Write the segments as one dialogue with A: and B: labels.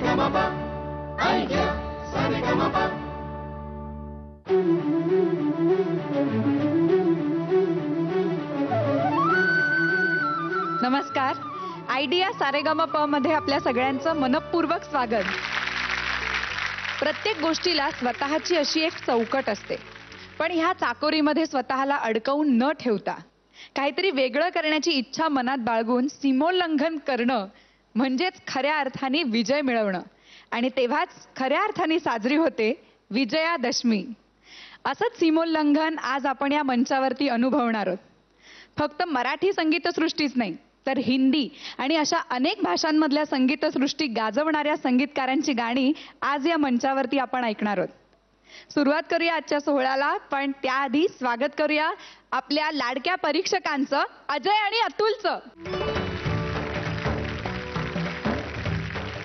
A: Sa Re Ga Ma Pa idea Sa Re Ga Ma Pa.
B: नमस्कार. Idea Sa Re Ga Ma Pa मध्ये आपल्या सगळ्यांचं मनपूर्वक स्वागत. प्रत्येक गोष्टीला स्वतःची अशी एक चौकट असते, पण ह्या चाकोरीमध्ये स्वतःला अडकवून न ठेवता काहीतरी वेगळं करण्याची इच्छा मनात बाळगून सीमोल्लंघन करणं म्हणजेच खऱ्या अर्थाने विजय मिळवणं. आणि तेव्हाच खऱ्या अर्थाने साजरी होते विजयादशमी. असंच सीमोल्लंघन आज आपण या मंचावरती अनुभवणार आहोत. फक्त मराठी संगीतसृष्टीच नाही तर हिंदी आणि अशा अनेक भाषांमधल्या संगीतसृष्टी गाजवणाऱ्या संगीतकारांची गाणी आज या मंचावरती आपण ऐकणार आहोत. सुरुवात करूया आजच्या सोहळ्याला, पण त्याआधी स्वागत करूया आपल्या लाडक्या परीक्षकांचं, अजय आणि अतुलचं.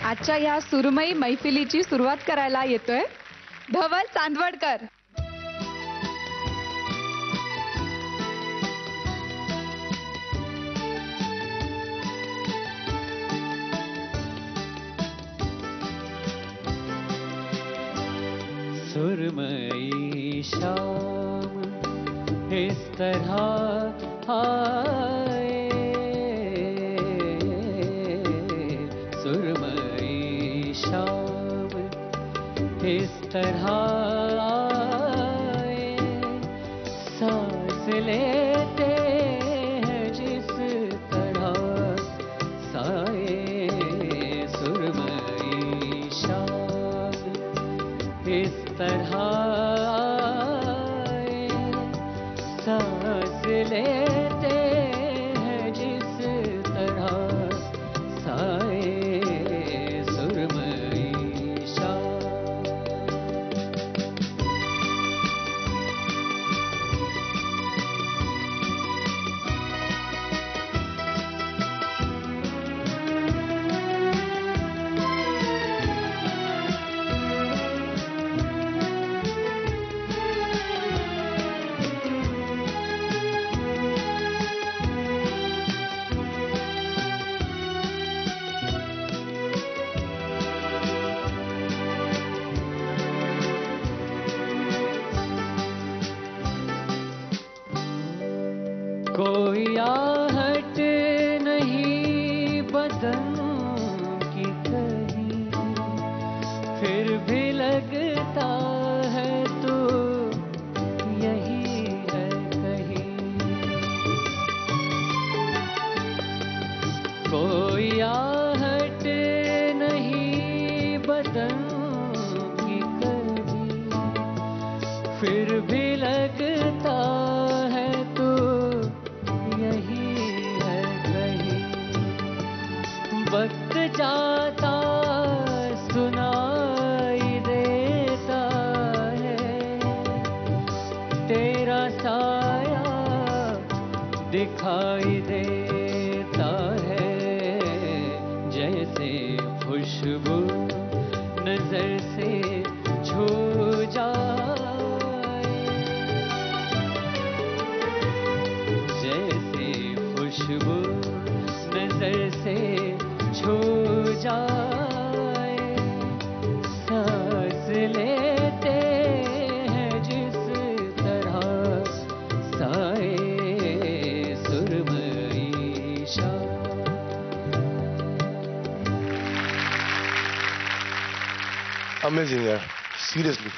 B: आजच्या या सुरमई मैफिलीची सुरुवात करायला येतोय धवल चांदवडकर.
C: सुरमई शाम इस तरह आए, सुरमई शाम इस तरह आए, सांस लेते हैं जिस तरह साए, सुरमई शाम इस तरह आए, सांस लेते हैं जिस तरह साए, सुरमई शाम. कोई आहट नहीं बदन की कहीं, फिर भी लगता है तो यही है कहीं. कोई आहट नहीं बदन की कहीं, फिर भी लगता है तो यही है कहीं. वक्त जाता सुनाई देता है, तेरा साया दिखाई देता है, जैसे खुशबू नजर से छू जाए, जैसे खुशबू नजर से छू जाए, सांस लेते हैं जिस तरह साए, सुरमई शाम.
D: अमेझिंग यार, सिरियसली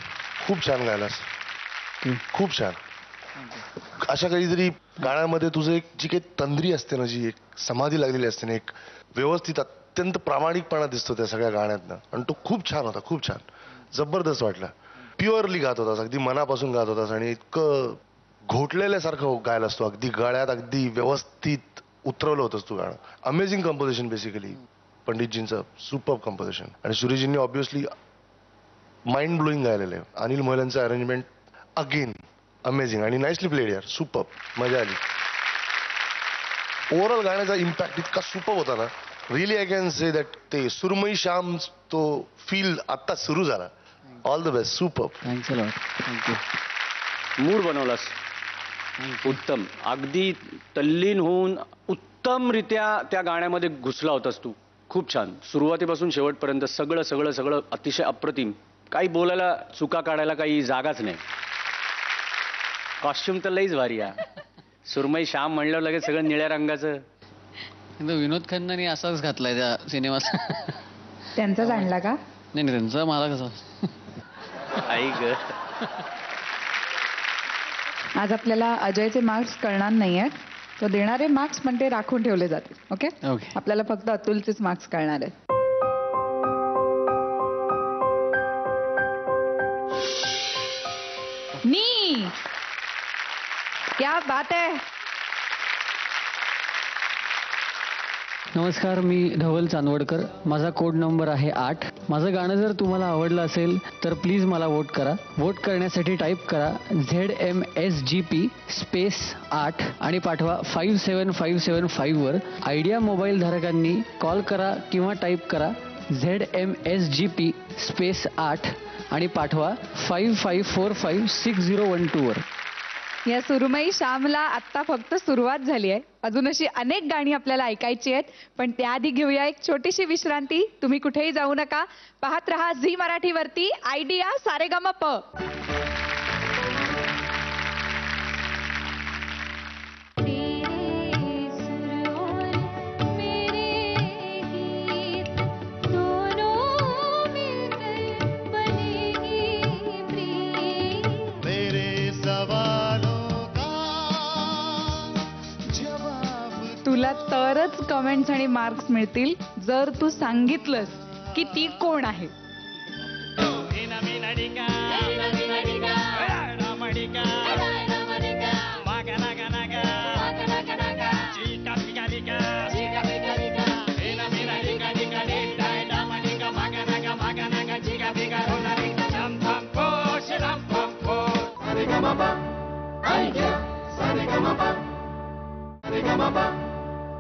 D: खूप छान गायलास, खूप छान. अशा काहीतरी गाण्यामध्ये तुझं एक जी काही तंद्री असते ना, जी एक समाधी लागलेली असते ना, एक व्यवस्थित अत्यंत प्रामाणिकपणा दिसतो त्या सगळ्या गाण्यातनं. आणि तो खूप छान होता, खूप छान, जबरदस्त वाटला. प्युअरली गात होतास, अगदी मनापासून गात होतास आणि इतकं घोटलेल्यासारखं गायला असतो, अगदी गळ्यात अगदी व्यवस्थित उतरवलं होतंस तू गाणं. अमेझिंग कंपोजिशन बेसिकली पंडितजींचं, सुपर कंपोजिशन. आणि सुरेशजींनी ऑब्व्हियसली माइंड ब्लोईंग गायलेलं आहे. अनिल मोहल्यांचं अरेंजमेंट अगेन अमेझिंग आणि नाईसली प्लेड यार, सुपर, मजा आली. ओव्हरऑल गाण्याचा इम्पॅक्ट इतका सुपर होता ना, really I can say that ते सुरमई शाम तो फील आत्ता सुरू झाला. All the best, super.
C: Thanks a lot. Thank you.
E: Mood बनवलास उत्तम, अगदी तल्लीन होऊन उत्तमरित्या त्या गाण्यामध्ये घुसला होतास तू. खूप छान. सुरुवातीपासून शेवटपर्यंत सगळं सगळं सगळं अतिशय अप्रतिम. काही बोलायला, चुका काढायला काही जागाच नाही. कॉस्ट्युम तर लईच भारी आहे. सुरमई श्याम म्हणल्यावर लगेच सगळं निळ्या रंगाचं.
C: विनोद खन्नाने असाच घातलाय त्या सिनेमात.
B: त्यांचाच आणला का?
C: नाही नाही, त्यांचा मला कसं.
E: आई ग.
B: आज आपल्याला अजयचे मार्क्स कळणार नाहीयेत. तो देणारे मार्क्स पण ते राखून ठेवले जातील. Okay
C: okay.
B: आपल्याला फक्त अतुलचेच मार्क्स कळणार आहेत. नी क्या बात है.
C: नमस्कार, मी धवल चांदवडकर. माझा कोड नंबर आहे 8. माझं गाणं जर तुम्हाला आवडलं असेल तर प्लीज मला वोट करा. वोट करण्यासाठी टाईप करा ZMSGP स्पेस 8 आणि पाठवा 57575 वर. आयडिया मोबाईल धारकांनी कॉल करा किंवा टाईप करा ZMSGP स्पेस 8 आणि पाठवा 55456012 वर.
B: या सुरमई श्यामला आत्ता फक्त सुरुवात झाली आहे. अजून अशी अनेक गाणी आपल्याला ऐकायची आहेत, पण त्याआधी घेऊया एक छोटीशी विश्रांती. तुम्ही कुठेही जाऊ नका. पाहत रहा झी मराठीवरती आयडिया सारेगमप. तुला तरच कमेंट्स आणि मार्क्स मिळतील जर तू सांगितलंस की ती कोण आहे.
A: Idea Saregama.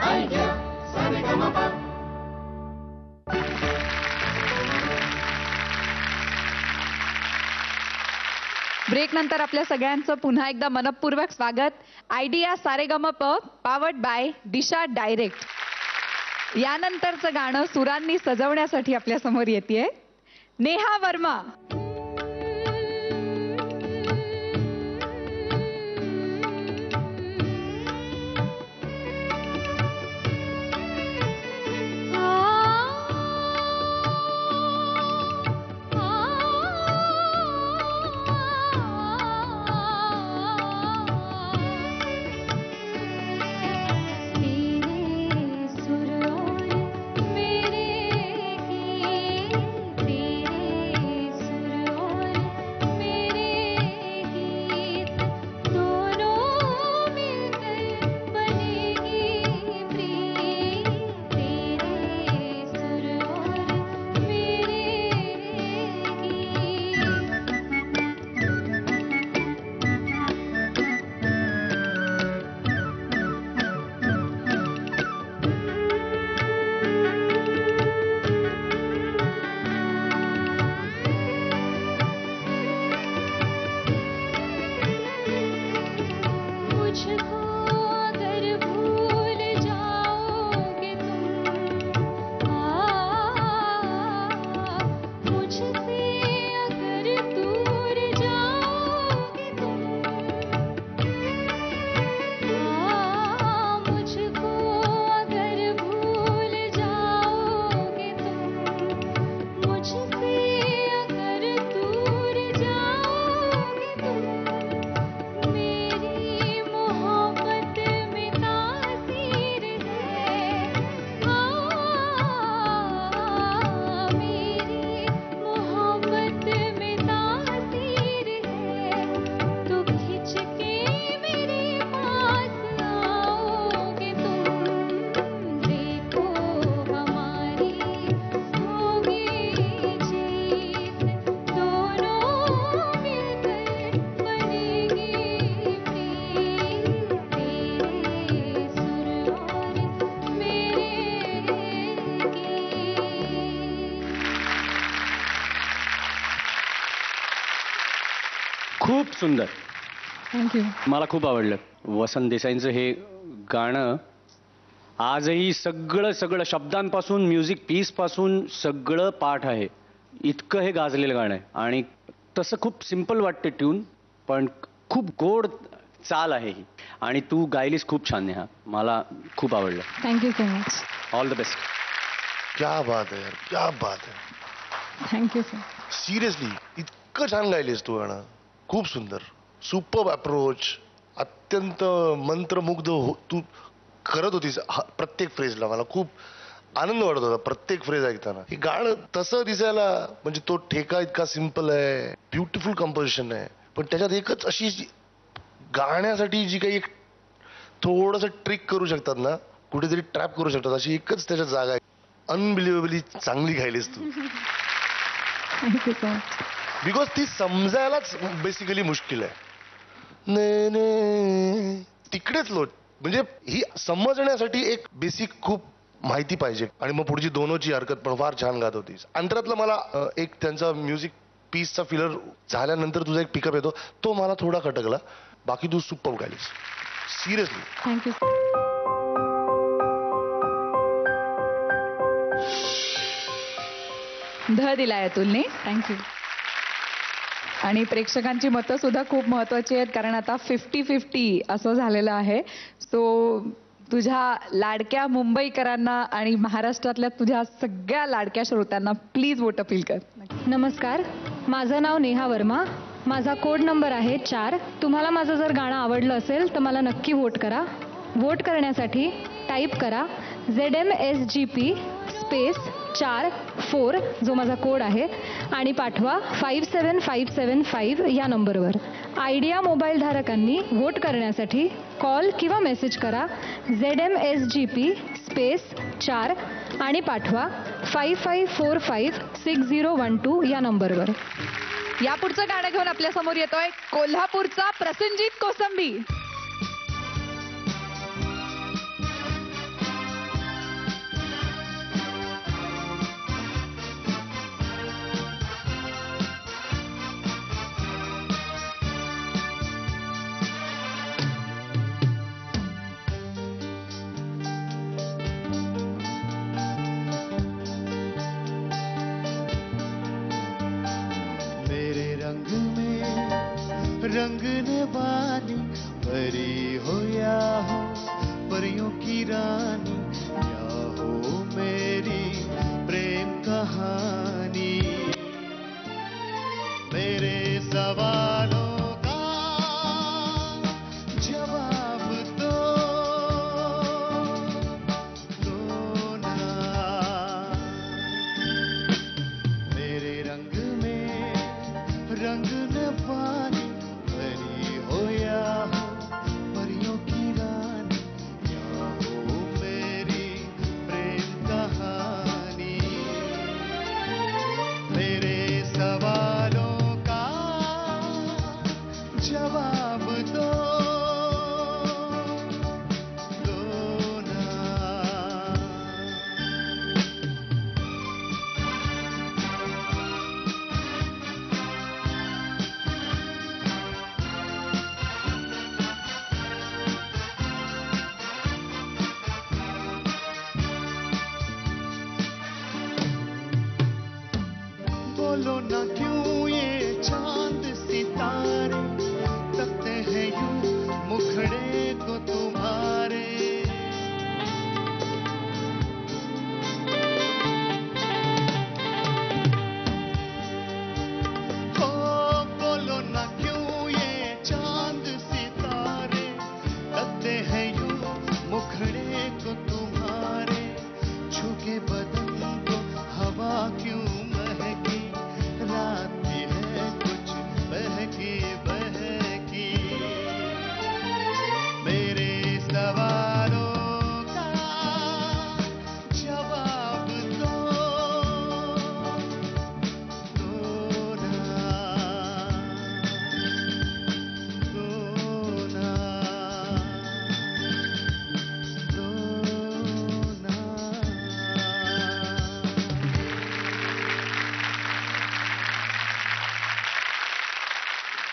A: Idea Saregama.
B: Break नंतर आपल्या सगळ्यांचं पुन्हा एकदा मनपूर्वक स्वागत. Idea Saregamapa powered by Disha direct. यानंतरचं गाणं सुरांनी सजवण्यासाठी आपल्या समोर येतेय नेहा वर्मा.
E: खूप सुंदर.
B: थँक्यू.
E: मला खूप आवडलं. वसंत देसाईंचं हे गाणं आजही सगळं सगळं शब्दांपासून म्युझिक पीस पासून सगळं पाठ आहे. इतकं हे गाजलेलं गाणं आहे आणि तसं खूप सिम्पल वाटते ट्यून, पण खूप गोड चाल आहे ही. आणि तू गायलीस खूप छान नेहा, मला खूप आवडलं.
B: Thank you so much.
E: All the best.
D: क्या बात आहे यार, क्या बात आहे.
B: Thank you sir.
D: सिरियसली इतकं छान गायलीस तू गाणं. खूप सुंदर, सुपर अप्रोच, अत्यंत मंत्रमुग्ध तू करत होतीस प्रत्येक फ्रेजला. मला खूप आनंद वाटत होता प्रत्येक फ्रेज ऐकताना. हे गाणं तसं दिसायला म्हणजे तो ठेका इतका सिम्पल आहे, ब्युटिफुल कंपोजिशन आहे, पण त्याच्यात एकच अशी गाण्यासाठी जी काही एक थोडस ट्रिक करू शकतात ना, कुठेतरी ट्रॅप करू शकतात, अशी एकच त्याच्यात जागा आहे. अनबिलिव्हेबली चांगली गायलीस तू.
B: Thank you so much.
D: बिकॉज ती समजायलाच बेसिकली मुश्किल आहे. ने ने तिकडेच लो म्हणजे ही समजण्यासाठी एक बेसिक खूप माहिती पाहिजे. आणि मग पुढची दोनोची हरकत पण फार छान गात होतीस. अंतरातलं मला एक त्यांचा म्युझिक पीसचा फिलर झाल्यानंतर तुझा एक पिकअप येतो, तो मला थोडा खटकला. बाकी तू सुपर गायलीस सिरियसली.
B: थँक्यू. दिलाय अतुलने. थँक्यू. आणि प्रेक्षकांची मतं सुद्धा खूप महत्वाची आहेत, कारण आता 50-50 असं झालेलं आहे. सो तुझ्या लाडक्या मुंबईकरांना आणि महाराष्ट्रातल्या तुझ्या सगळ्या लाडक्या श्रोत्यांना प्लीज वोट अपील कर.
F: नमस्कार, माझं नाव नेहा वर्मा. माझा कोड नंबर आहे 4. तुम्हाला माझं जर गाणं आवडलं असेल तर मला नक्की वोट करा. वोट करण्यासाठी टाईप करा ZMSGP स्पेस 4 जो माझा कोड आहे, आणि पाठवा 57575 या नंबरवर. आयडिया मोबाईल धारकांनी वोट करण्यासाठी कॉल किंवा मेसेज करा ZMSGP स्पेस 4 आणि पाठवा 55456012 या नंबरवर.
B: यापुढचं गाणं घेऊन आपल्या समोर येतोय कोल्हापूरचा प्रसंजित कोसंबी.
G: रंगने वाली परी हो या हो परियों की रानी, या हो मेरी प्रेम कहानी. मेरे सवालों का जवाब दो ना. मेरे रंग में रंगने वाली हो या हो परियों की रानी, या हो मेरी प्रेम कहानी. मेरे सवालों का जवाब दो ना. बोलो ना क्यों ये चांद सितारे तकते हैं यूं मुखड़े को तुम्हारे. ओ बोलो ना क्यों ये चांद सितारे तकते हैं यूं मुखड़े को तुम्हारे. छूके बदन को हवा क्यों महकी, रात भी है कुछ बहकी बहकी. मेरे सवालों का जवाब दो ना.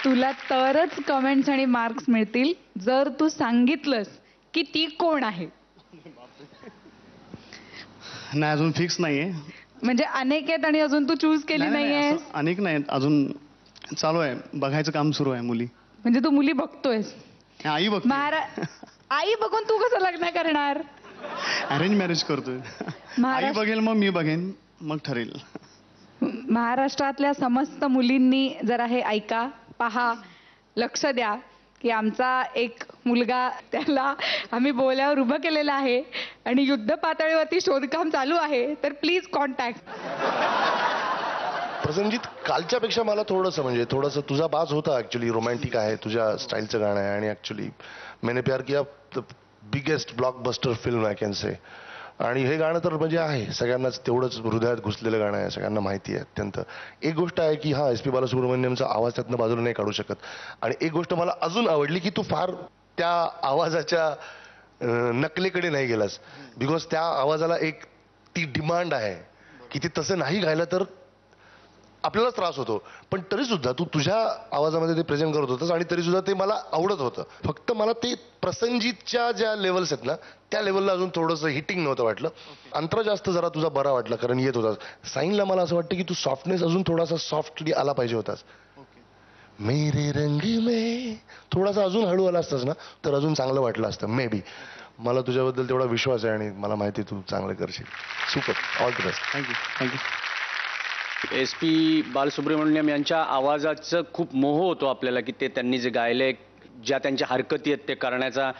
B: तुला तरच कमेंट्स आणि मार्क्स मिळतील जर तू सांगितलंस की ती कोण आहे.
G: नाही अजून फिक्स नाहीये.
B: म्हणजे अनेक आहेत आणि अजून तू चूज केली नाहीये.
G: असं अनेक नाही अजून चालू आहे, बघायचं काम सुरू आहे मुली.
B: म्हणजे तू मुली बघतोयस.
G: आई बघ
B: आई बघून तू कसं लग्न करणार?
G: अरेंज मॅरेज करतोय. आई
B: महाराष्ट्र
G: बघेल मग मी बघेन मग ठरेल.
B: महाराष्ट्रातल्या समस्त मुलींनी जरा हे ऐका, पहा, लक्ष द्या की आमचा एक मुलगा, त्याला आम्ही बोल्यावर उभं केलेलं आहे आणि युद्ध पातळीवरती शोधकाम चालू आहे. तर प्लीज कॉन्टॅक्ट.
D: प्रसंजित कालच्या पेक्षा मला थोडंसं तुझा बाज होता ऍक्च्युली. रोमॅन्टिक आहे, तुझ्या स्टाईलचं गाणं आहे आणि actually Maine Pyar Kiya the biggest blockbuster film I can say. आणि हे गाणं तर म्हणजे आहे सगळ्यांनाच तेवढंच हृदयात घुसलेलं गाणं आहे, सगळ्यांना माहिती आहे अत्यंत. एक गोष्ट आहे की हा SP बालसुब्रमण्यमचा आवाज त्यातनं बाजूला नाही काढू शकत. आणि एक गोष्ट मला अजून आवडली की तू फार त्या आवाजाच्या नकलेकडे नाही गेलास. बिकॉज त्या आवाजाला एक ती डिमांड आहे की ते तसं नाही गायलं तर आपल्यालाच त्रास होतो. पण तरी सुद्धा तू तुझ्या आवाजामध्ये ते प्रेझेंट करत होतंस आणि तरी सुद्धा ते मला आवडत होतं. फक्त मला ते प्रसंजितच्या ज्या लेवल्स आहेत ना त्या लेवलला अजून थोडंसं हिटिंग नव्हतं वाटलं. अंतरा जास्त जरा तुझा बरा वाटला कारण येत होतास. साईनला मला असं वाटतं की तू सॉफ्टनेस अजून थोडासा सॉफ्टली आला पाहिजे होतास. मेरे रंग में थोडासा अजून हळू आला असतास ना तर अजून चांगलं वाटलं असतं मे बी. मला तुझ्याबद्दल तेवढा विश्वास आहे आणि मला माहिती आहे तू चांगलं करशील. Super, all the best.
G: Thank you.
E: SP Balasubrahmanyam यांच्या आवाजाचं खूप मोह होतो आपल्याला की ते त्यांनी जे गायले, ज्या त्यांच्या हरकती आहेत ते करण्याचा,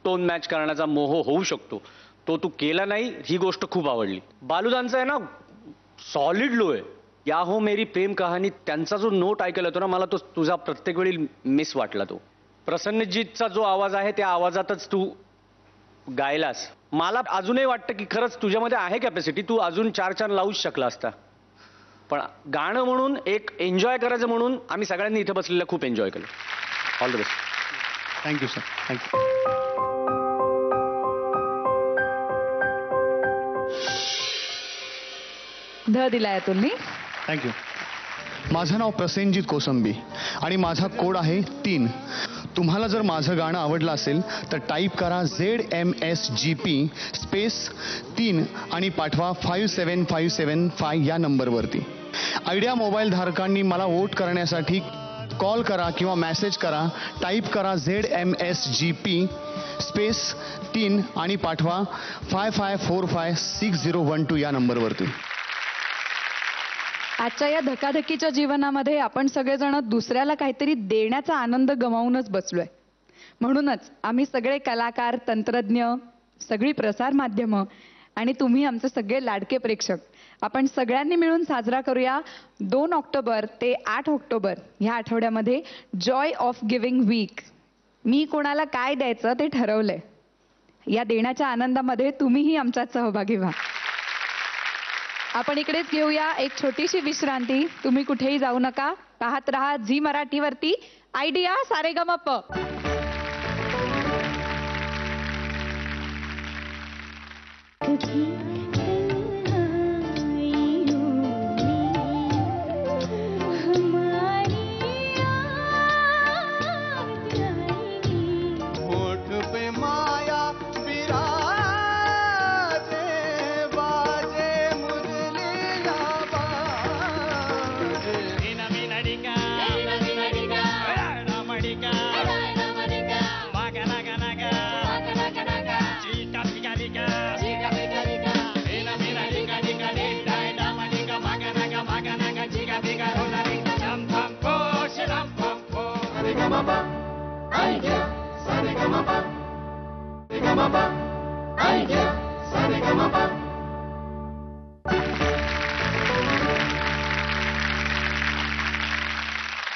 E: टोन मॅच करण्याचा मोह होऊ शकतो. तो तू केला नाही, ही गोष्ट खूप आवडली. बालुदांचा आहे ना सॉलिड लो आहे. या हो मेरी प्रेम कहाणी, त्यांचा जो नोट ऐकायला येतो ना मला तो तुझा प्रत्येक वेळी मिस वाटला. तो प्रसन्नजीतचा जो आवाज आहे त्या आवाजातच तू गायलास. मला अजूनही वाटतं की खरंच तुझ्यामध्ये आहे कॅपॅसिटी, तू अजून 4 लावूच शकला असता. पण गाणं म्हणून एक एन्जॉय करायचं म्हणून आम्ही सगळ्यांनी इथे बसलेलं खूप एन्जॉय केलं. All the best.
G: Thank you sir. Thank you.
B: दिलाय तुम्ही.
G: थँक्यू. माझं नाव प्रसेनजीत कोसंबी आणि माझा कोड आहे 3. तुम्हाला जर माझं गाणं आवडलं असेल तर टाईप करा ZMSGP स्पेस 3 आणि पाठवा 57575 या नंबरवरती. आयडिया मोबाईल धारकांनी मला वोट करण्यासाठी कॉल करा किंवा मेसेज करा. टाईप करा ZMSGP स्पेस 3 आणि पाठवा 55456012 या नंबरवरती.
B: आजच्या या धकाधकीच्या जीवनामध्ये आपण सगळेजण दुसऱ्याला काहीतरी देण्याचा आनंद गमावूनच बसलोय. म्हणूनच आम्ही सगळे कलाकार, तंत्रज्ञ, सगळी प्रसार माध्यमं आणि तुम्ही आमचे सगळे लाडके प्रेक्षक आपण सगळ्यांनी मिळून साजरा करूया 2 ऑक्टोबर ते 8 ऑक्टोबर ह्या आठवड्यामध्ये जॉय ऑफ गिव्हिंग वीक. मी कोणाला काय द्यायचं ते ठरवलंय. या देण्याच्या आनंदामध्ये तुम्हीही आमच्यात सहभागी व्हा. आपण इकडेच घेऊया एक छोटीशी विश्रांती. तुम्ही कुठेही जाऊ नका. पाहत रहा झी मराठीवरती आयडिया सारेगमप.
G: होठ पे माया बिराजे बाजे मुरली बाजे. मीना मीना डिका रामडिका मागा नागा नागा चिका पिका डिका मीना मीना डिका डिका डिका रामडिका मागा नागा चिका पिका रोला डिका झम झम पो शिरम पम पो.
A: Saregama, idea, Saregama, Saregama, idea, Saregama.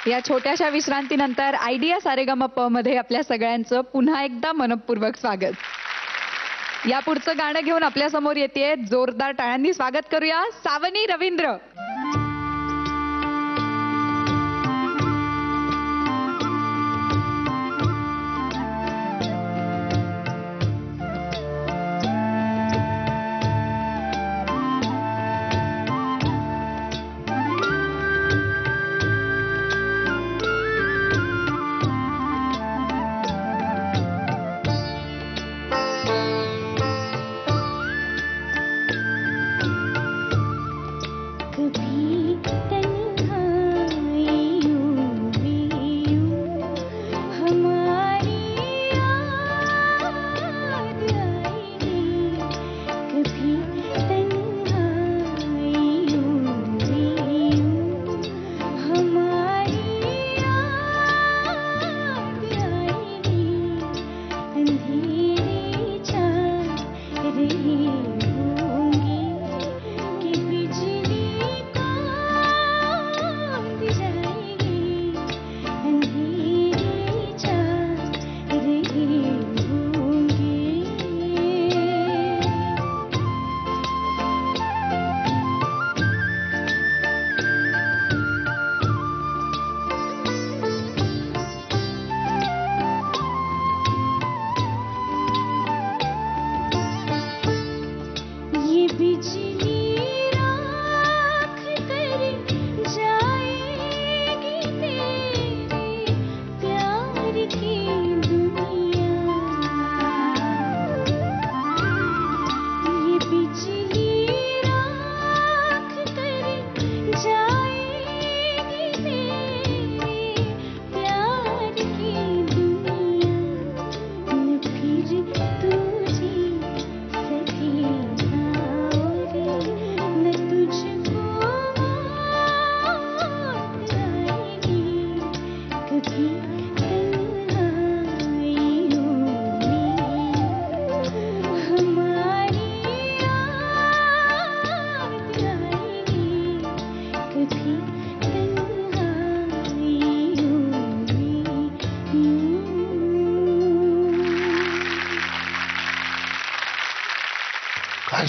B: या छोट्याशा विश्रांतीनंतर आयडिया सारेगमप मध्ये आपल्या सगळ्यांचं पुन्हा एकदा मनपूर्वक स्वागत. या पुढचं गाणं घेऊन आपल्या समोर येते. जोरदार टाळ्यांनी स्वागत करूया सावनी रवींद्र.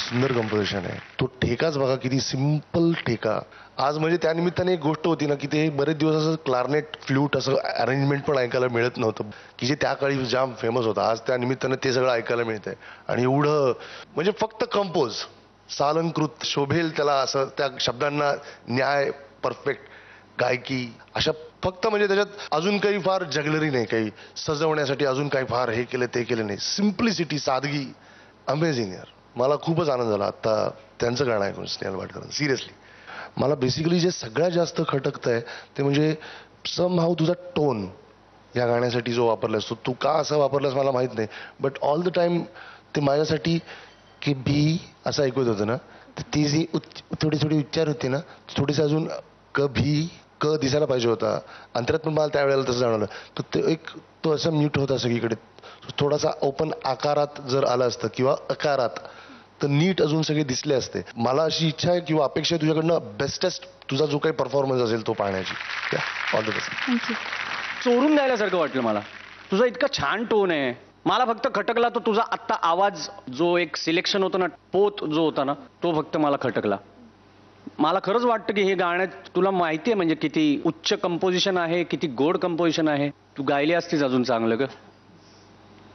D: सुंदर कंपोजिशन आहे. तो ठेकाच बघा, किती सिम्पल ठेका. आज म्हणजे त्या निमित्ताने एक गोष्ट होती ना, की ते बरेच दिवस असं क्लारनेट फ्लूट असं अरेंजमेंट पण ऐकायला मिळत नव्हतं, की जे त्या काळी जाम फेमस होतं. आज त्या निमित्ताने ते सगळं ऐकायला मिळतंय. आणि एवढं म्हणजे फक्त कंपोज, सालंकृत, शोभेल त्याला असं, त्या शब्दांना न्याय, परफेक्ट गायकी, अशा फक्त म्हणजे त्याच्यात अजून काही फार जगलरी नाही, काही सजवण्यासाठी अजून काही फार हे केलं ते केलं नाही. सिम्प्लिसिटी, सादगी, अमेझिंग यार. मला खूपच आनंद झाला आता त्यांचं गाणं ऐकून, स्नेहल वाडकर. सिरियसली मला बेसिकली जे सगळ्यात जास्त खटकतंय ते म्हणजे समहाऊ तुझा टोन या गाण्यासाठी जो वापरलास, तू का असं वापरलास मला माहित नाही, बट ऑल द टाइम ते माझ्यासाठी की बी असं ऐकू येत होतं ना, तर ती जी थोडी थोडी उच्चार होती ना, थोडीशी अजून कभी क दिसायला पाहिजे होता. अंतरात पण मला त्यावेळेला तसं जाणवलं. तर ते एक तो असं म्यूट होता सगळीकडे, थोडासा ओपन आकारात जर आलं असतं किंवा अकारात, तर नीट अजून सगळे दिसले असते. मला अशी इच्छा आहे किंवा अपेक्षा आहे तुझ्याकडनं बेस्टेस्ट तुझा जो काही परफॉर्मन्स असेल तो पाहण्याची. All the best.
B: थँक्यू.
E: चोरून द्यायल्यासारखं वाटलं मला. तुझा इतका छान टोन आहे. मला फक्त खटकला तो तुझा आत्ता आवाज, जो एक सिलेक्शन होतं ना, पोत जो होता ना, तो फक्त मला खटकला. मला खरंच वाटतं की हे गाण्यात तुला माहिती आहे म्हणजे किती उच्च कंपोजिशन आहे, किती गोड कंपोजिशन आहे. तू गायली असतीस अजून चांगलं ग.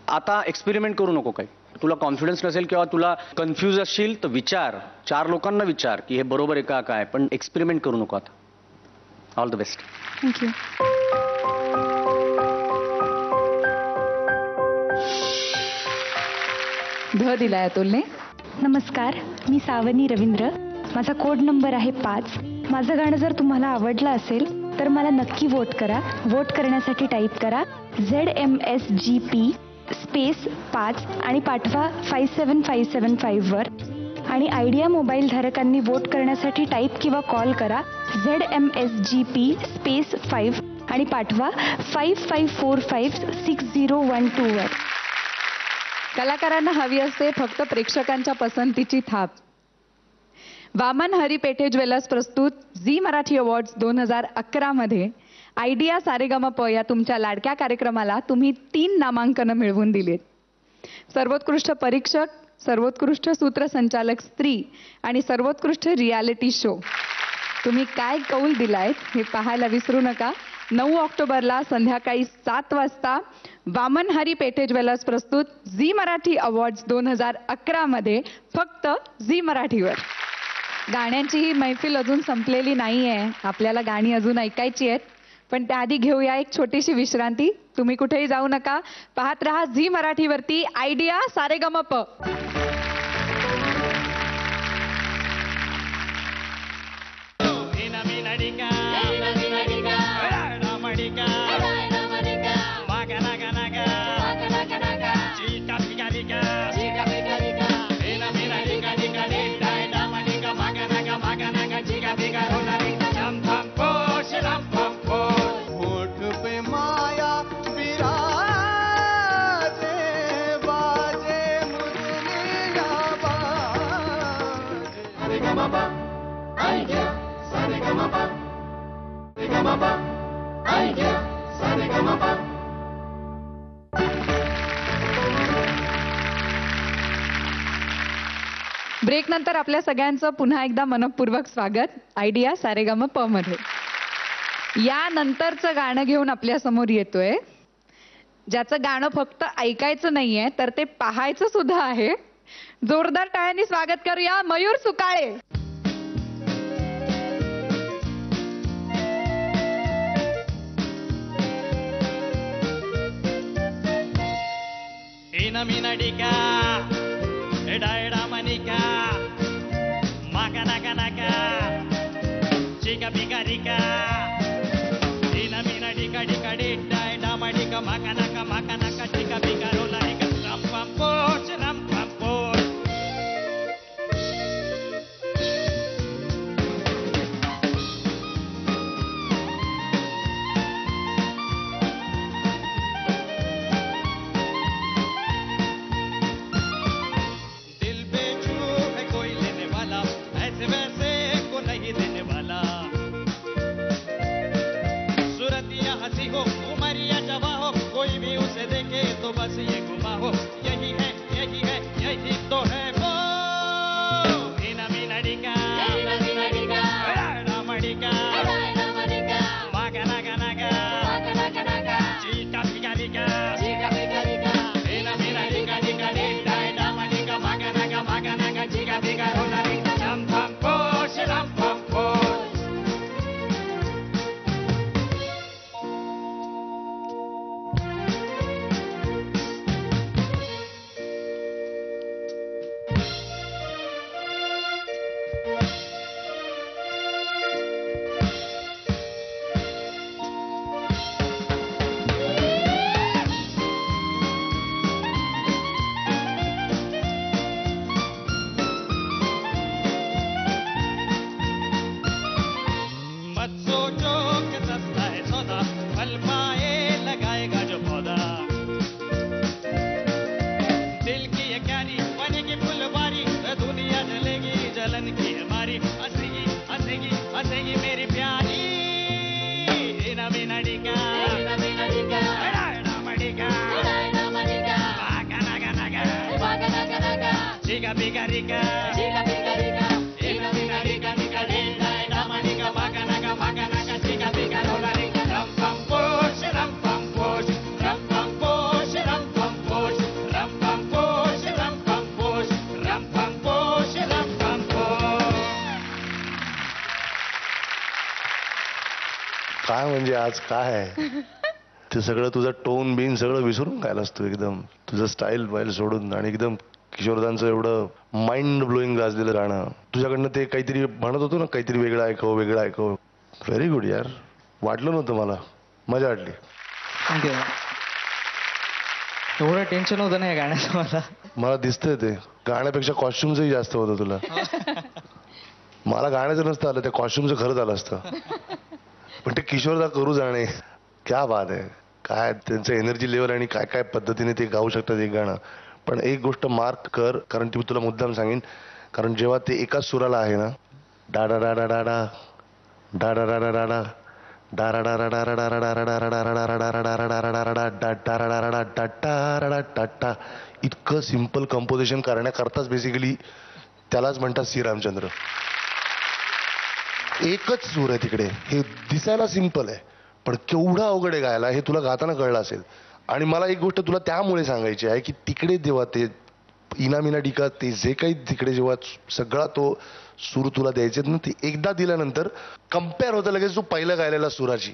E: आता एक्सपेरिमेंट करू नको काही. तुला कॉन्फिडन्स नसेल किंवा तुला कन्फ्यूज असशील तर विचार, 4 लोकांना विचार की हे बरोबर आहे का काय, पण एक्सपेरिमेंट करू नको आता. All the best.
B: थँक्यू. ध दिलाय अतुलने.
H: नमस्कार, मी सावनी रवींद्र. माझा कोड नंबर आहे 5. माझं गाणं जर तुम्हाला आवडलं असेल तर मला नक्की वोट करा. वोट करण्यासाठी टाईप करा ZMSGP स्पेस 5 आणि पाठवा 57575 वर. आणि आयडिया मोबाईल धारकांनी वोट करण्यासाठी टाईप किंवा कॉल करा ZMSGP स्पेस 5 आणि पाठवा 55456012 वर.
B: कलाकारांना हवी असते फक्त प्रेक्षकांच्या पसंतीची थाप. वामन हरी पेठे ज्वेलर्स प्रस्तुत झी मराठी अवॉर्ड्स 2011 मध्ये आयडिया सारेगमप या तुमच्या लाडक्या कार्यक्रमाला तुम्ही 3 नामांकनं मिळवून दिलीत. सर्वोत्कृष्ट परीक्षक, सर्वोत्कृष्ट सूत्रसंचालक स्त्री आणि सर्वोत्कृष्ट रियालिटी शो. तुम्ही काय कौल दिलायत हे पाहायला विसरू नका. 9 ऑक्टोबरला संध्याकाळी 7 वाजता वामन हरी पेठे ज्वेलर्स प्रस्तुत झी मराठी अवॉर्ड्स 2011 मध्ये फक्त झी मराठीवर. गाण्यांची ही मैफिल अजून संपलेली नाहीये. आपल्याला गाणी अजून ऐकायची आहेत, पण त्याआधी घेऊया एक छोटीशी विश्रांती. तुम्ही कुठेही जाऊ नका. पाहत रहा झी मराठीवरती आयडिया सारेगमप. ब्रेक नंतर आपल्या सगळ्यांचं पुन्हा एकदा मनपूर्वक स्वागत आयडिया सारेगमप मध्ये. यानंतरचं गाणं घेऊन आपल्या समोर येतोय, ज्याचं गाणं फक्त ऐकायचं नाहीये तर ते पाहायचं सुद्धा आहे. जोरदार टाळ्यांनी स्वागत करूया मयूर सुकाळे.
A: दिल पे
D: काय म्हणजे आज काय आहे ते सगळं तुझं टोन बिन सगळं विसरून गायलास तू एकदम तुझं स्टाईल वाईल सोडून आणि एकदम किशोरदांचं एवढं माइंड ब्लोईंग गाजलेलं गाणं तुझ्याकडनं ते काहीतरी म्हणत होतो ना काहीतरी वेगळं ऐकव व्हेरी गुड यार वाटलं नव्हतं मला मजा वाटली
C: थँक्यू. एवढं टेन्शन होतं ना या गाण्याचं
D: मला दिसतंय ते गाण्यापेक्षा कॉस्ट्युमचंही जास्त होतं तुला मला गाण्याचं नसतं आलं त्या कॉस्ट्युमचं खरंच आलं असतं पण ते किशोरदा करू जाणे क्या बात आहे काय त्यांचं एनर्जी लेवल आणि काय काय पद्धतीने ते गाऊ शकतात एक गाणं पण एक गोष्ट मार्क कर कारण ती तुला मुद्दाम सांगेन कारण जेव्हा ते एकाच सुराला आहे ना डाडा डाडा डाडा डाडा डाडा डाडा डारा डारा डारा डारा डारा डारा डारा डारा डारा डारा डारा डारा डारा डारा डाटा इतकं सिम्पल कंपोजिशन करण्याकरताच बेसिकली त्यालाच म्हणतात श्रीरामचंद्र एकच सूर आहे तिकडे हे दिसायला सिम्पल आहे पण केवढं अवघड आहे गायला हे तुला गाताना कळलं असेल आणि मला एक गोष्ट तुला त्यामुळे सांगायची आहे की तिकडे जेव्हा ते इनामिना डिका ते जे काही तिकडे जेव्हा सगळा तो सूर तुला द्यायचे ना ते एकदा दिल्यानंतर कम्पेअर होतं लगेच तू पहिलं गायलेला सुराची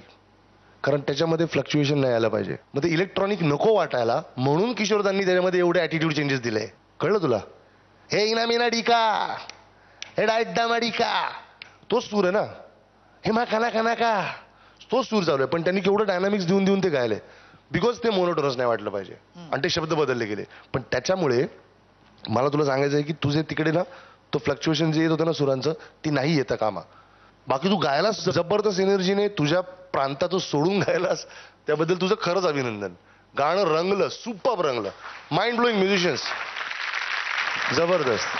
D: कारण त्याच्यामध्ये फ्लक्च्युएशन नाही आलं पाहिजे मग ते इलेक्ट्रॉनिक नको वाटायला म्हणून किशोरदांनी त्याच्यामध्ये एवढे ॲटिट्यूड चेंजेस दिले कळलं तुला हे इनामिना डिका हे डायड्डामा डिका तोच सूर आहे ना हे मा खाना खाना का तोच सूर चालू आहे पण त्यांनी केवढं डायनामिक्स देऊन देऊन ते गायले बिकॉज ते मोनोटोनस नाही वाटलं पाहिजे आणि ते शब्द बदलले गेले पण त्याच्यामुळे मला तुला सांगायचं आहे की तुझे तिकडे ना तो फ्लक्च्युएशन जे येत होतं ना सुरांचं ती नाही येतं कामा बाकी तू गायलास जबरदस्त एनर्जीने तुझ्या प्रांताचं सोडून गायलास त्याबद्दल तुझं खरंच अभिनंदन गाणं रंगलं सुपर रंगलं माइंड ब्लोईंग म्युझिशियन्स जबरदस्त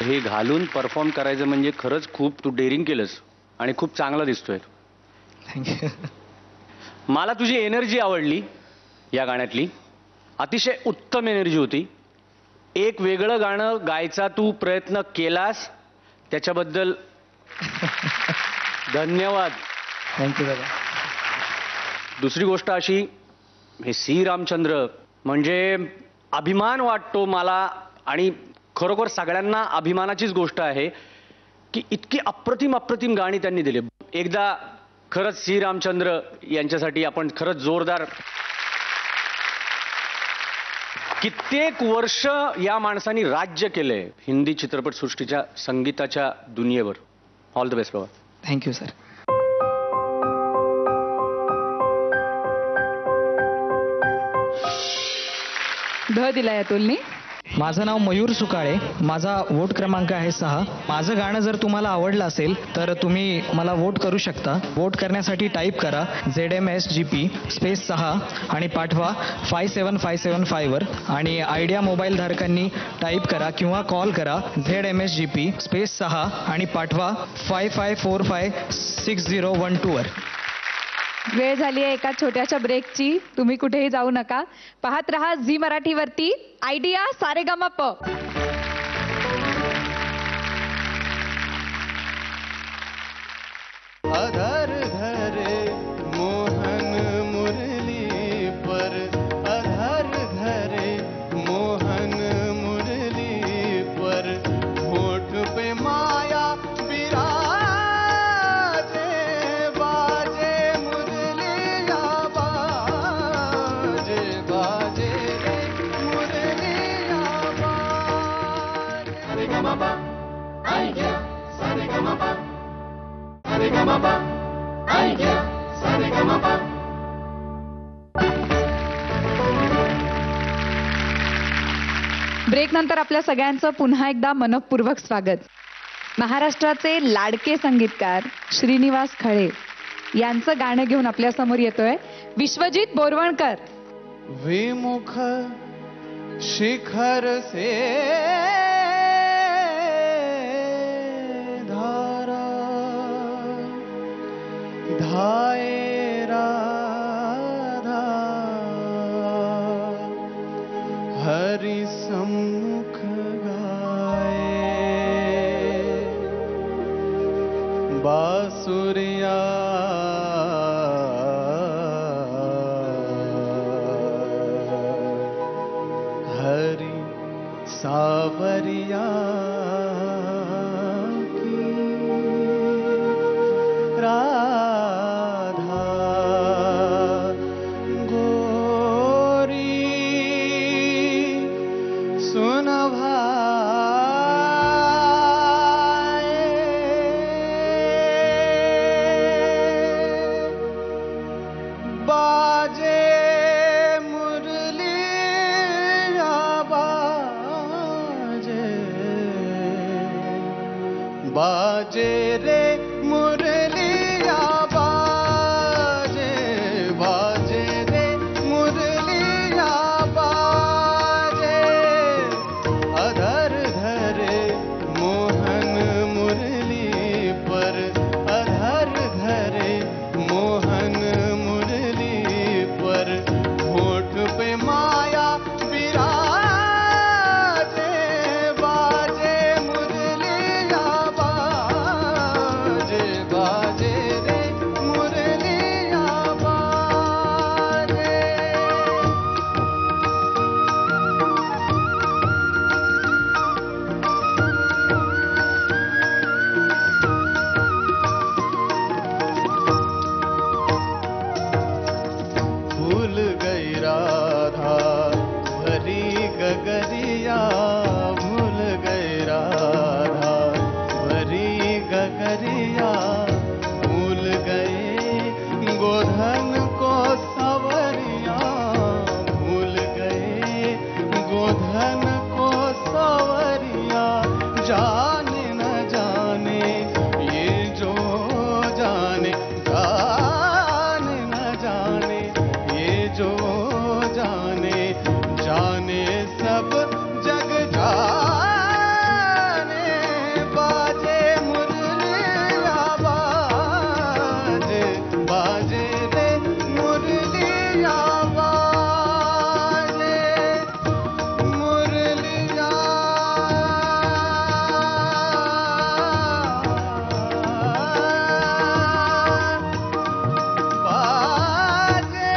E: हे घालून परफॉर्म करायचं म्हणजे खरंच खूप तू डेअरिंग केलंस आणि खूप चांगला दिसतोय
C: थँक्यू.
E: मला तुझी एनर्जी आवडली या गाण्यातली अतिशय उत्तम एनर्जी होती एक वेगळं गाणं गायचा तू प्रयत्न केलास त्याच्याबद्दल धन्यवाद.
C: थँक्यू दादा.
E: दुसरी गोष्ट अशी हे सी रामचंद्र म्हणजे अभिमान वाटतो मला आणि खरोखर सगळ्यांना अभिमानाचीच गोष्ट आहे की इतकी अप्रतिम गाणी त्यांनी दिली एकदा खरंच सी रामचंद्र यांच्यासाठी आपण खरंच जोरदार कित्येक वर्ष या माणसांनी राज्य केलंय हिंदी चित्रपटसृष्टीच्या संगीताच्या दुनियेवर. ऑल द बेस्ट बाबा.
C: Thank you sir.
B: ध दिलाय अतुलनी.
I: माझं नाव मयूर सुकाळे माझा वोट क्रमांक आहे 6. माझं गाणं जर तुम्हाला आवडलं असेल तर तुम्ही मला वोट करू शकता. वोट करण्यासाठी टाईप करा ZMSGP स्पेस 6 आणि पाठवा 57575 वर आणि आयडिया मोबाईल धारकांनी टाईप करा किंवा कॉल करा ZMSGP स्पेस 6 आणि पाठवा 55456012 वर.
B: वेळ झाली आहे एका छोट्याशा ब्रेकची. तुम्ही कुठेही जाऊ नका. पाहत रहा झी मराठीवरती आयडिया सारेगमप.
A: अधर धरे मोहन मुरली पर अधर धरे मोहन मुरली पर होठ पे माया बिराजे बाजे मुरलिया बाजे बाजे रे मुरलिया बाजे. Sa Re Ga Ma Pa idea Sa Re Ga Ma Pa Sa Re Ga Ma Pa idea Sa Re Ga Ma Pa.
B: Break नंतर आपल्या सगळ्यांचं पुन्हा एकदा मनपूर्वक स्वागत. महाराष्ट्राचे लाडके संगीतकार श्रीनिवास खळे यांचं गाणं घेऊन आपल्या समोर येतोय विश्वजित बोरवणकर.
A: विमुख शिखर से धारा धाये राधा हरि बासुरिया हरी सावरिया की राधा गोरी सुन बाजे मुरली बाजे रे मुरलिया बाजे बाजे रे मुरलिया बाजे अधर धरे मोहन मुरली पर अधर धरे मोहन मुरली पर होठ पे माया विराजे बाजे मुरलिया बाजे बाजे रे मुरलिया बाजे भूल गई राधा भरी गगरिया भूल गई राधा भरी गगरिया भूल गए गोधन को सवरिया भूल गए गोधन को सवरिया जाने न जाने ये जो जाने जाने न जाने ये जो जाने जाने सब जग जाने बाजे मुरलिया बाजे बाजे रे मुरलिया बाजे मुरलिया बाजे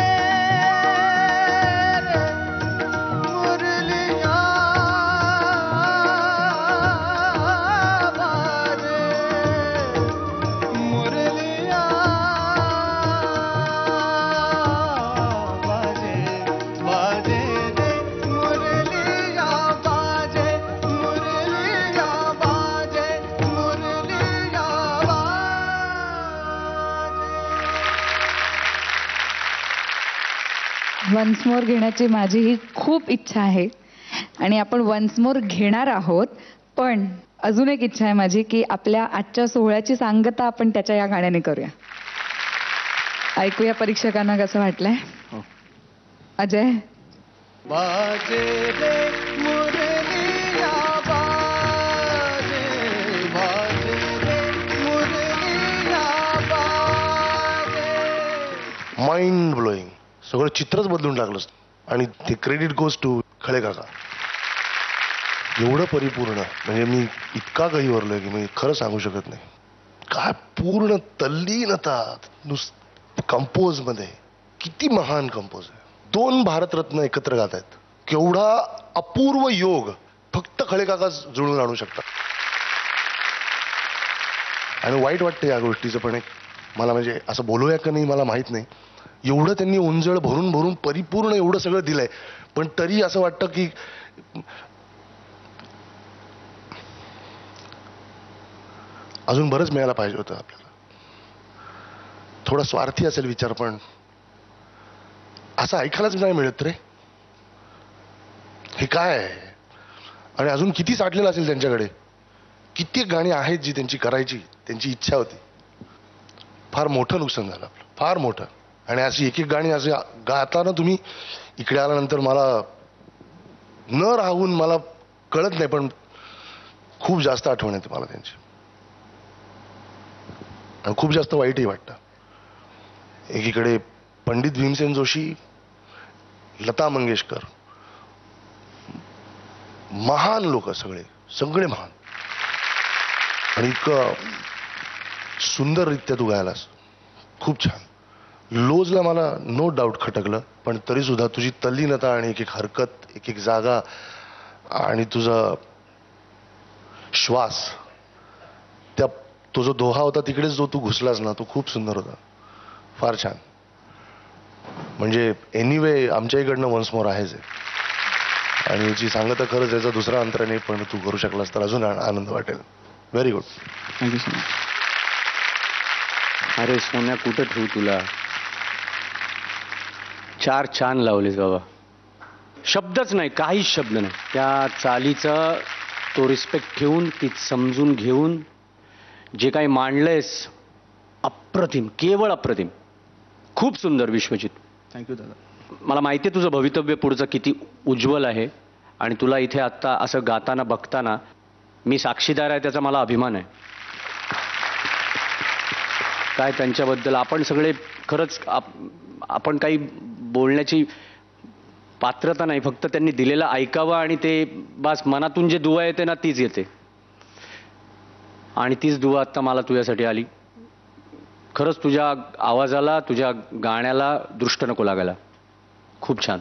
A: रे मुरलिया बाजे मुरलिया बाजे बाजे रे मुरलिया बाजे मुरलिया बाजे मुरलिया
B: वन्स मोर घेण्याची माझी ही खूप इच्छा आहे आणि आपण वन्स मोर घेणार आहोत. पण अजून एक इच्छा आहे माझी की आपल्या आजच्या सोहळ्याची सांगता आपण त्याच्या या गाण्याने करूया. ऐकूया परीक्षकांना कसं वाटलंय. अजय
A: बाजे रे मुरलिया बाजे बाजे रे मुरलिया बाजे
D: माइंड ब्लोईंग. सगळं चित्रच बदलून टाकलंस. आणि ते क्रेडिट गोज टू खळे काका. एवढं परिपूर्ण म्हणजे मी इतका गहिवरलोय की मी खरं सांगू शकत नाही. काय पूर्ण तल्लीनता कंपोज मध्ये. किती महान कंपोज आहे. 2 भारतरत्न एकत्र गात आहेत. केवढा अपूर्व योग फक्त खळे काकाच जुळून आणू शकतात. आणि वाईट वाटतं या गोष्टीचं पण एक मला म्हणजे असं बोलूया का नाही मला माहित नाही. एवढं त्यांनी उंजळ भरून भरून परिपूर्ण एवढं सगळं दिलंय पण तरी असं वाटतं की अजून बरंच मिळायला पाहिजे होतं आपल्याला. थोडा स्वार्थी असेल विचार पण असं ऐकायलाच नाही मिळत रे. हे काय आहे. आणि अजून किती साठलेलं असेल त्यांच्याकडे. किती गाणी आहेत जी त्यांची करायची त्यांची इच्छा होती. फार मोठं नुकसान झालं आपलं. फार मोठं. आणि अशी एक एक गाणी अशी गाताना तुम्ही इकडे आल्यानंतर मला न राहून मला कळत नाही पण खूप जास्त आठवण येते मला त्यांची. आणि खूप जास्त वाईटही वाटतं. एकीकडे पंडित भीमसेन जोशी, लता मंगेशकर, महान लोक सगळे सगळे महान. आणि इतकं सुंदररित्या तू गायलास, खूप छान. लोजला मला नो डाऊट खटकलं, पण तरी सुद्धा तुझी तल्लीनता आणि एक एक हरकत, एक एक जागा आणि तुझा श्वास, त्या तो जो दोहा होता तिकडेच जो तू घुसलास ना, तो खूप सुंदर होता, फार छान. म्हणजे एनिवे आमच्या इकडनं वन्स मोर आहेच आहे, आणि याची सांगत खरंच याचा दुसरा अंतर नाही, पण तू करू शकलास तर अजून आनंद वाटेल. Very good.
G: Thank you so much.
E: अरे सोन्या, कुठं ठेवू तुला? 4 छान लावलेस बाबा. शब्दच नाही, काहीच शब्द नाही. त्या चालीचा तो रिस्पेक्ट ठेवून, ती समजून घेऊन जे काही मांडलंयस, अप्रतिम, केवळ अप्रतिम. खूप सुंदर विश्वजित.
G: थँक्यू दादा.
E: मला माहिती आहे तुझं भवितव्य पुढचं किती उज्ज्वल आहे, आणि तुला इथे आत्ता असं गाताना बघताना मी साक्षीदार आहे, त्याचा मला अभिमान आहे. काय त्यांच्याबद्दल आपण सगळे खरंच आपण काही बोलण्याची पात्रता नाही, फक्त त्यांनी दिलेलं ऐकावं आणि ते बस मनातून जे दुआ येते ना तीच येते, आणि तीच दुआ आत्ता मला तुझ्यासाठी आली. खरंच तुझ्या आवाजाला, तुझ्या गाण्याला दृष्ट नको लागायला. खूप छान.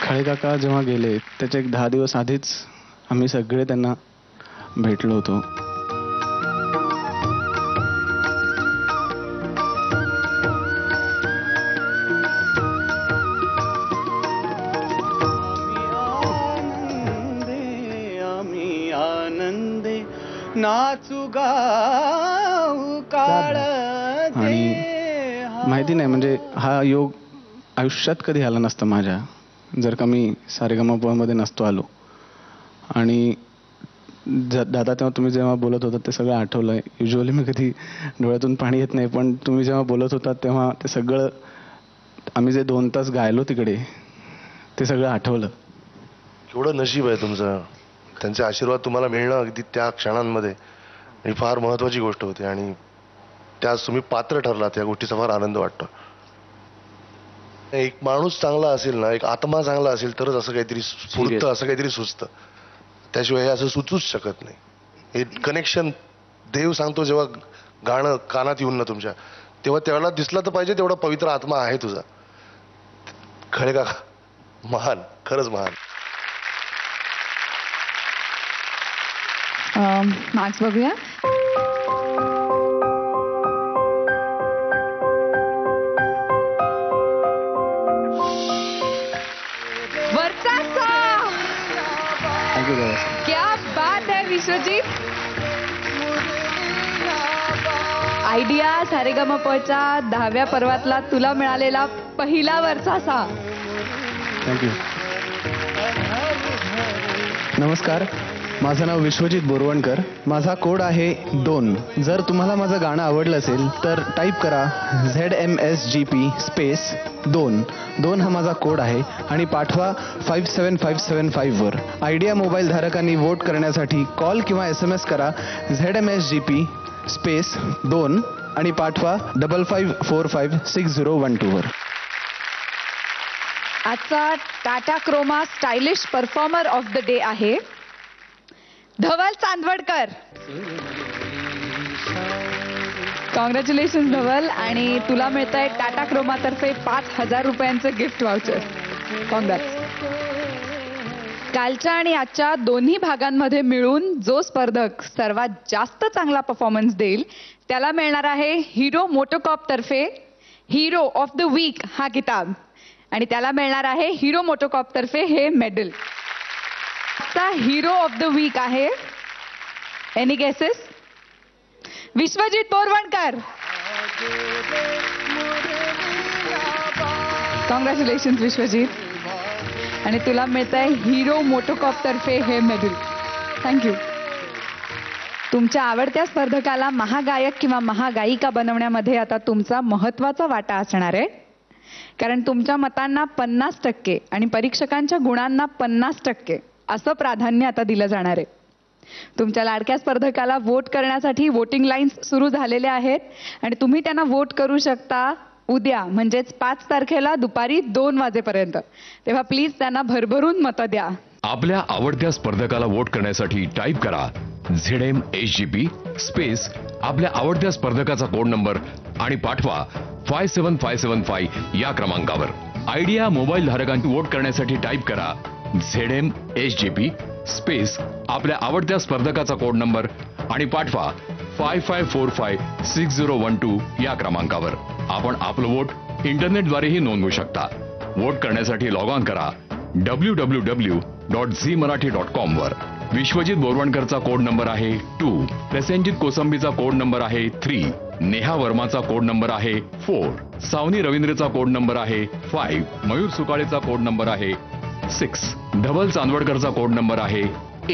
G: खळे काका जेव्हा गेले त्याच्या एक 10 दिवस आधीच आम्ही सगळे त्यांना भेटलो होतो.
A: आम्ही आनंदे नाचू गाऊ काळ.
G: आणि माहिती नाही, म्हणजे हा योग आयुष्यात कधी आला नसता माझ्या, जर का मी सारेगमपमध्ये नसतो आलो. आणि दादा तेव्हा तुम्ही जेव्हा बोलत होता ते सगळं आठवलंय. युजली मी कधी डोळ्यातून पाणी येत नाही, पण तुम्ही जेव्हा बोलत होता तेव्हा ते सगळं, आम्ही जे 2 तास गायलो तिकडे, ते सगळं आठवलं.
D: केवढं नशीब आहे तुमचं. त्यांचे आशीर्वाद तुम्हाला मिळणं अगदी त्या क्षणांमध्ये ही फार महत्वाची गोष्ट होती, आणि त्यास तुम्ही पात्र ठरलात, या गोष्टीचा फार आनंद वाटतो. एक माणूस चांगला असेल ना, एक आत्मा चांगला असेल तरच असं काहीतरी स्फुरतं, असं काहीतरी सुचतं. त्याशिवाय हे असं सुचूच शकत नाही. हे कनेक्शन देव सांगतो जेव्हा गाणं कानात येऊन ना तुमच्या, तेव्हा त्याला दिसला तर पाहिजे तेवढा पवित्र आत्मा आहे तुझा. खळे काका महान, खरंच महान.
B: मार्क्स बघूया.
G: थँक्यू दादा.
B: क्या बात है विश्वजीत. आयडिया सारेगमपच्या 10व्या पर्वातला तुला मिळालेला पहिला वर्षाचा.
G: थँक्यू. नमस्कार, माझं नाव विश्वजित बोरवणकर. माझा कोड आहे 2. जर तुम्हाला माझं गाणं आवडलं असेल तर टाईप करा ZMSGP स्पेस 2. 2 हा माझा कोड आहे आणि पाठवा 57575 वर. आयडिया मोबाईल धारकांनी वोट करण्यासाठी कॉल किंवा SMS करा ZMSGP स्पेस 2 आणि पाठवा 55456012 वर.
B: आजचा Tata Croma stylish performer of the day आहे धवल चांदवडकर. कॉंग्रॅच्युलेशन धवल, आणि तुला मिळतंय टाटा क्रोमा तर्फे 5,000 रुपयांचं गिफ्ट वाउचर. कॉंग्रॅट्स. कालच्या आणि आजच्या दोन्ही भागांमध्ये मिळून जो स्पर्धक सर्वात जास्त चांगला परफॉर्मन्स देईल त्याला मिळणार आहे हिरो मोटोकॉप तर्फे हिरो ऑफ द वीक हा किताब, आणि त्याला मिळणार आहे हिरो मोटोकॉप तर्फे हे medal. Hero of the week आहे, any guesses? Vishwajit Borwankar. Congratulation Vishwajit, आणि तुला मिळतंय हिरो मोटोकॉप तर्फे हे मेडल. थँक्यू. तुमच्या आवडत्या स्पर्धकाला महागायक किंवा महागायिका बनवण्यामध्ये आता तुमचा महत्वाचा वाटा असणार आहे, कारण तुमच्या मतांना 50% आणि परीक्षकांच्या गुणांना 50% असं प्राधान्य आता दिलं जाणार आहे. तुमच्या लाडक्या स्पर्धकाला वोट करण्यासाठी वोटिंग लाईन्स सुरू झालेल्या आहेत, आणि तुम्ही त्यांना वोट करू शकता उद्या म्हणजेच 5 तारखेला दुपारी 2 वाजेपर्यंत. तेव्हा प्लीज त्यांना भरभरून मतं द्या.
J: आपल्या आवडत्या स्पर्धकाला वोट करण्यासाठी टाईप करा ZMSGP स्पेस आपल्या आवडत्या स्पर्धकाचा कोड नंबर आणि पाठवा 57575 या क्रमांकावर. आयडिया मोबाईल धारकांची वोट करण्यासाठी टाईप करा ZMSGP स्पेस आपल्या आवडत्या स्पर्धकाचा कोड नंबर आणि पाठवा 55456012 या क्रमांकावर. आपण आपलं वोट इंटरनेटद्वारेही नोंदवू शकता. वोट करण्यासाठी लॉग ऑन करा www.zmarathi.com वर. विश्वजित बोरवणकरचा कोड नंबर आहे 2, प्रसेनजित कोसंबीचा कोड नंबर आहे 3, नेहा वर्माचा कोड नंबर आहे 4, सावनी रवींद्रचा कोड नंबर आहे 5, मयूर सुकाळेचा कोड नंबर आहे 6, धवल चांदवडकरचा कोड नंबर आहे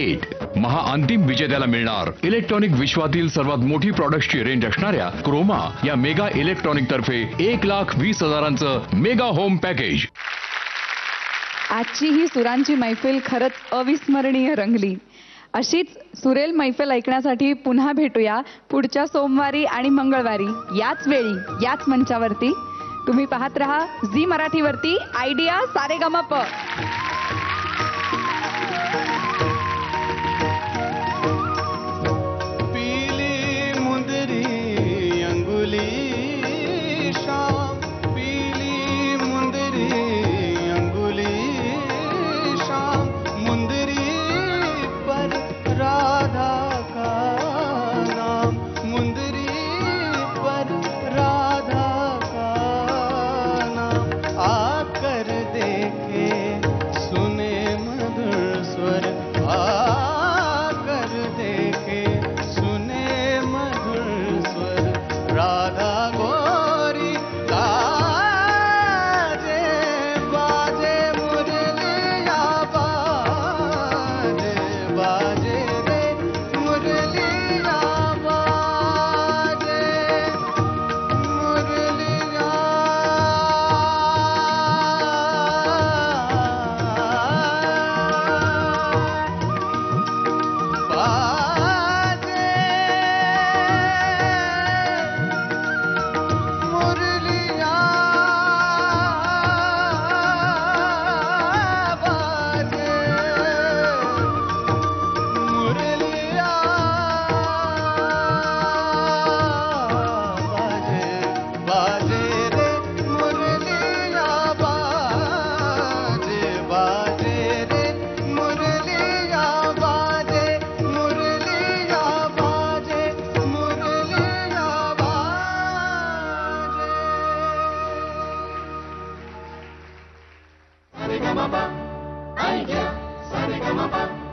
J: 8. महाअंतिम विजेत्याला मिळणार इलेक्ट्रॉनिक विश्वातील सर्वात मोठी प्रॉडक्टची रेंज असणाऱ्या क्रोमा या मेगा इलेक्ट्रॉनिक तर्फे 1,20,000चं मेगा होम पॅकेज.
B: आजची ही सुरांची मैफिल खरंच अविस्मरणीय रंगली. अशीच सुरेल मैफिल ऐकण्यासाठी पुन्हा भेटूया पुढच्या सोमवारी आणि मंगळवारी याच वेळी याच मंचावरती. तुम्ही पाहत रहा झी मराठीवरती Idea Saregamapa.
K: Saregama, idea, Saregama.